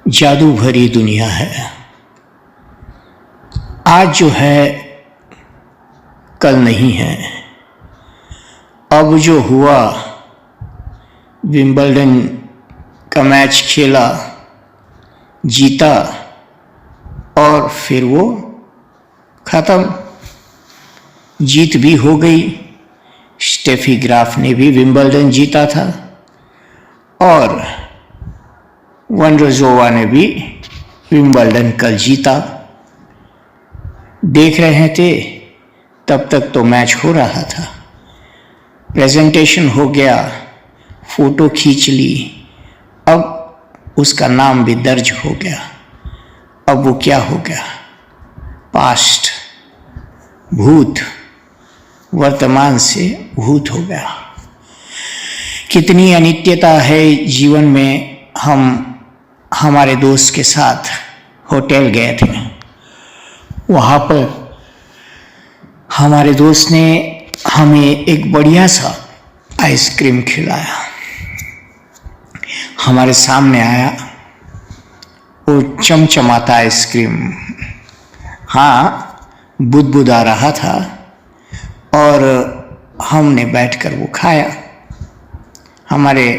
जादू भरी दुनिया है। आज जो है कल नहीं है। अब जो हुआ, विंबलडन का मैच खेला, जीता और फिर वो खत्म, जीत भी हो गई। स्टेफी ग्राफ ने भी विंबलडन जीता था और वनरोजोवा ने भी विंबलडन कल जीता। देख रहे थे तब तक तो मैच हो रहा था, प्रेजेंटेशन हो गया, फोटो खींच ली, अब उसका नाम भी दर्ज हो गया। अब वो क्या हो गया? पास्ट, भूत, वर्तमान से भूत हो गया। कितनी अनित्यता है जीवन में। हम हमारे दोस्त के साथ होटल गए थे, वहाँ पर हमारे दोस्त ने हमें एक बढ़िया सा आइसक्रीम खिलाया। हमारे सामने आया वो चमचमाता आइसक्रीम, हाँ बुदबुदा रहा था और हमने बैठकर वो खाया। हमारे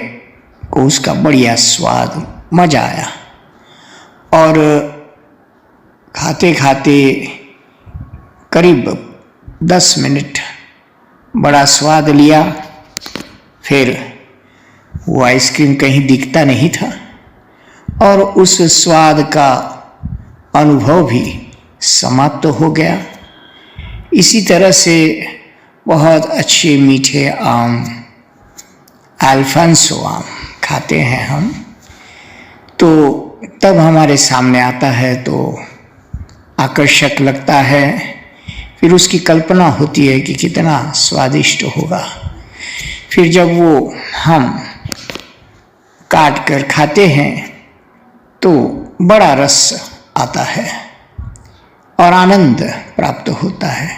को उसका बढ़िया स्वाद, मज़ा आया और खाते खाते करीब 10 मिनट बड़ा स्वाद लिया। फिर वो आइसक्रीम कहीं दिखता नहीं था और उस स्वाद का अनुभव भी समाप्त हो गया। इसी तरह से बहुत अच्छे मीठे आम, अल्फांसो आम खाते हैं हम, तो तब हमारे सामने आता है तो आकर्षक लगता है। फिर उसकी कल्पना होती है कि कितना स्वादिष्ट होगा। फिर जब वो हम काट कर खाते हैं तो बड़ा रस आता है और आनंद प्राप्त होता है।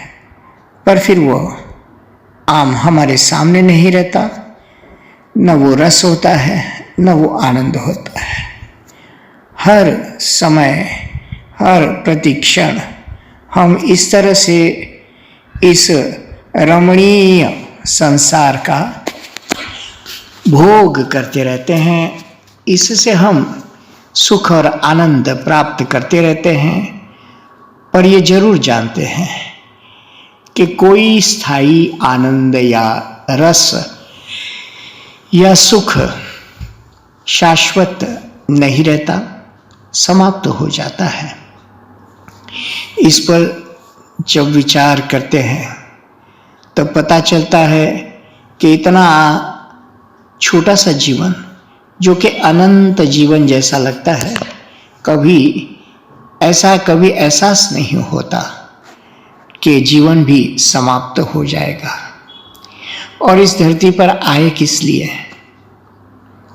पर फिर वो आम हमारे सामने नहीं रहता, न वो रस होता है न वो आनंद होता है। हर समय, हर प्रतिक्षण हम इस तरह से इस रमणीय संसार का भोग करते रहते हैं। इससे हम सुख और आनंद प्राप्त करते रहते हैं, पर ये जरूर जानते हैं कि कोई स्थायी आनंद या रस या सुख शाश्वत नहीं रहता, समाप्त हो जाता है। इस पर जब विचार करते हैं तब पता चलता है कि इतना छोटा सा जीवन, जो कि अनंत जीवन जैसा लगता है, कभी एहसास नहीं होता कि जीवन भी समाप्त हो जाएगा। और इस धरती पर आए किस लिए?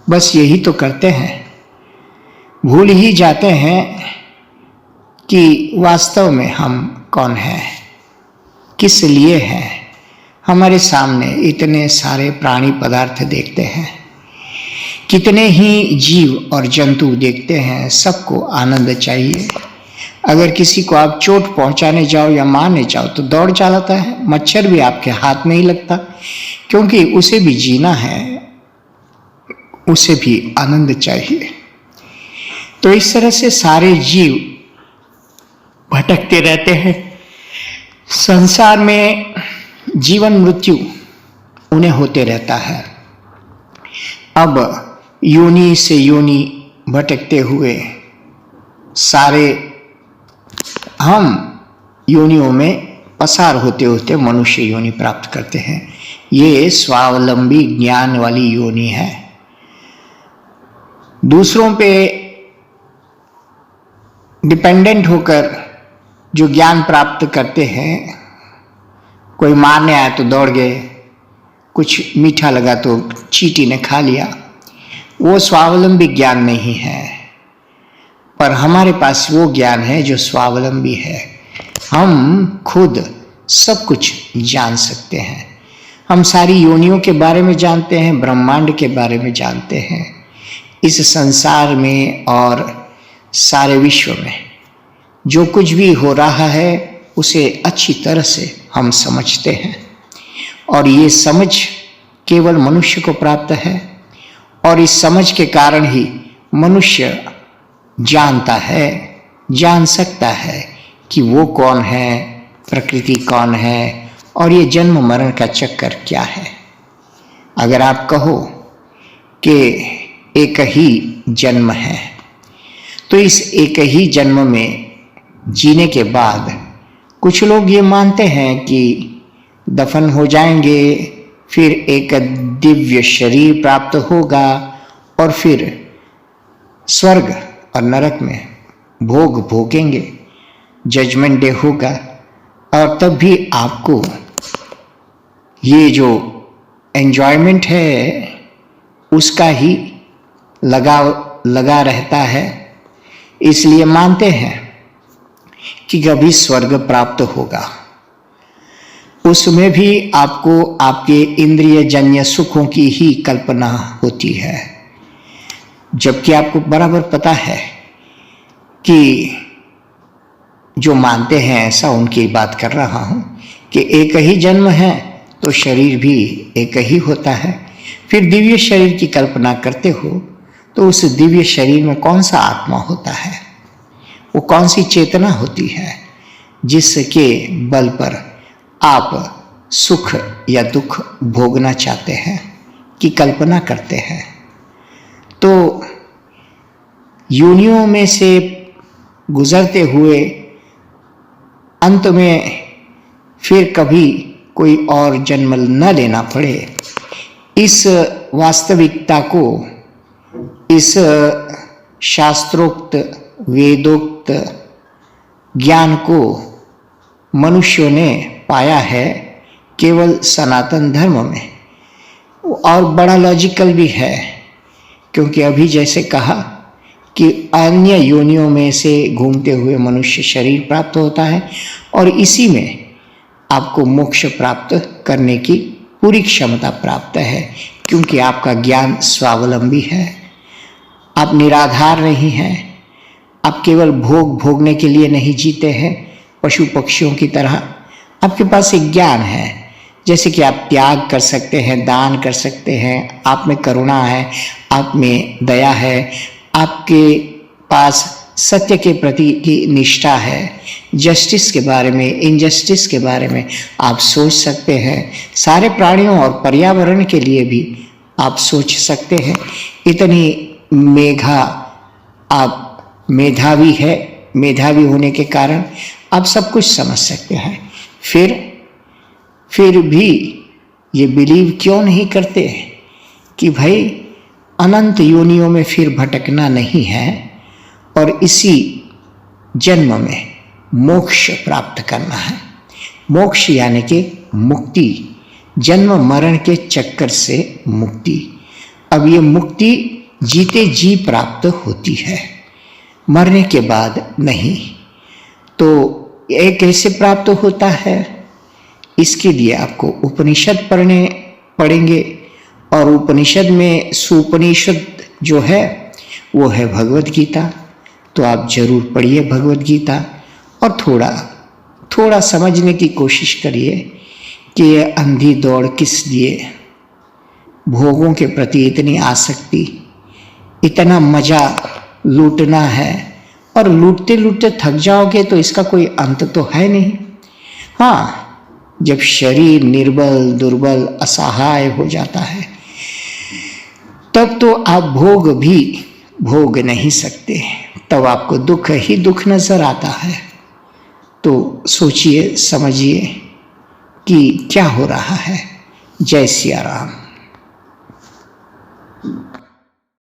बस यही तो करते हैं, भूल ही जाते हैं कि वास्तव में हम कौन हैं, किस लिए हैं। हमारे सामने इतने सारे प्राणी पदार्थ देखते हैं, कितने ही जीव और जंतु देखते हैं, सबको आनंद चाहिए। अगर किसी को आप चोट पहुंचाने जाओ या मारने जाओ तो दौड़ चलाता है। मच्छर भी आपके हाथ में ही लगता, क्योंकि उसे भी जीना है, उसे भी आनंद चाहिए। तो इस तरह से सारे जीव भटकते रहते हैं संसार में। जीवन मृत्यु उन्हें होते रहता है। अब योनि से योनि भटकते हुए सारे हम योनियों में पसार होते होते मनुष्य योनि प्राप्त करते हैं। ये स्वावलंबी ज्ञान वाली योनि है। दूसरों पे डिपेंडेंट होकर जो ज्ञान प्राप्त करते हैं, कोई मारने आया तो दौड़ गए, कुछ मीठा लगा तो चींटी ने खा लिया, वो स्वावलंबी ज्ञान नहीं है। पर हमारे पास वो ज्ञान है जो स्वावलंबी है। हम खुद सब कुछ जान सकते हैं। हम सारी योनियों के बारे में जानते हैं, ब्रह्मांड के बारे में जानते हैं। इस संसार में और सारे विश्व में जो कुछ भी हो रहा है उसे अच्छी तरह से हम समझते हैं, और ये समझ केवल मनुष्य को प्राप्त है, और इस समझ के कारण ही मनुष्य जानता है, जान सकता है कि वो कौन है, प्रकृति कौन है, और ये जन्म मरण का चक्कर क्या है। अगर आप कहो कि एक ही जन्म है, तो इस एक ही जन्म में जीने के बाद कुछ लोग ये मानते हैं कि दफन हो जाएंगे, फिर एक दिव्य शरीर प्राप्त होगा, और फिर स्वर्ग और नरक में भोग भोगेंगे, जजमेंट डे होगा, और तब भी आपको ये जो एंजॉयमेंट है उसका ही लगा रहता है। इसलिए मानते हैं कि कभी स्वर्ग प्राप्त होगा, उसमें भी आपको आपके इंद्रिय जन्य सुखों की ही कल्पना होती है, जबकि आपको बराबर पता है कि जो मानते हैं ऐसा उनकी बात कर रहा हूं कि एक ही जन्म है तो शरीर भी एक ही होता है। फिर दिव्य शरीर की कल्पना करते हो तो उस दिव्य शरीर में कौन सा आत्मा होता है, वो कौन सी चेतना होती है जिसके बल पर आप सुख या दुख भोगना चाहते हैं कि कल्पना करते हैं। तो योनियों में से गुजरते हुए अंत में फिर कभी कोई और जन्म न लेना पड़े, इस वास्तविकता को, इस शास्त्रोक्त वेदोक्त ज्ञान को मनुष्यों ने पाया है केवल सनातन धर्म में। और बड़ा लॉजिकल भी है, क्योंकि अभी जैसे कहा कि अन्य योनियों में से घूमते हुए मनुष्य शरीर प्राप्त होता है, और इसी में आपको मोक्ष प्राप्त करने की पूरी क्षमता प्राप्त है, क्योंकि आपका ज्ञान स्वावलंबी है, आप निराधार नहीं हैं, आप केवल भोग भोगने के लिए नहीं जीते हैं पशु पक्षियों की तरह। आपके पास एक ज्ञान है, जैसे कि आप त्याग कर सकते हैं, दान कर सकते हैं, आप में करुणा है, आप में दया है, आपके पास सत्य के प्रति की निष्ठा है, जस्टिस के बारे में, इनजस्टिस के बारे में आप सोच सकते हैं, सारे प्राणियों और पर्यावरण के लिए भी आप सोच सकते हैं। इतनी आप मेधावी है, मेधावी होने के कारण आप सब कुछ समझ सकते हैं। फिर भी ये बिलीव क्यों नहीं करते कि भाई अनंत योनियों में फिर भटकना नहीं है, और इसी जन्म में मोक्ष प्राप्त करना है। मोक्ष यानी कि मुक्ति, जन्म मरण के चक्कर से मुक्ति। अब ये मुक्ति जीते जी प्राप्त होती है, मरने के बाद नहीं। तो ये कैसे प्राप्त होता है, इसके लिए आपको उपनिषद पढ़ने पड़ेंगे, और उपनिषद में सुपनिषद जो है वो है भगवद गीता। तो आप जरूर पढ़िए भगवद गीता, और थोड़ा समझने की कोशिश करिए कि ये अंधी दौड़ किस लिए, भोगों के प्रति इतनी आसक्ति, इतना मजा लूटना है, और लूटते लूटते थक जाओगे तो इसका कोई अंत तो है नहीं। हाँ, जब शरीर निर्बल दुर्बल असहाय हो जाता है तब तो आप भोग भी भोग नहीं सकते, तब आपको दुख ही दुख नजर आता है। तो सोचिए समझिए कि क्या हो रहा है। जय सिया राम।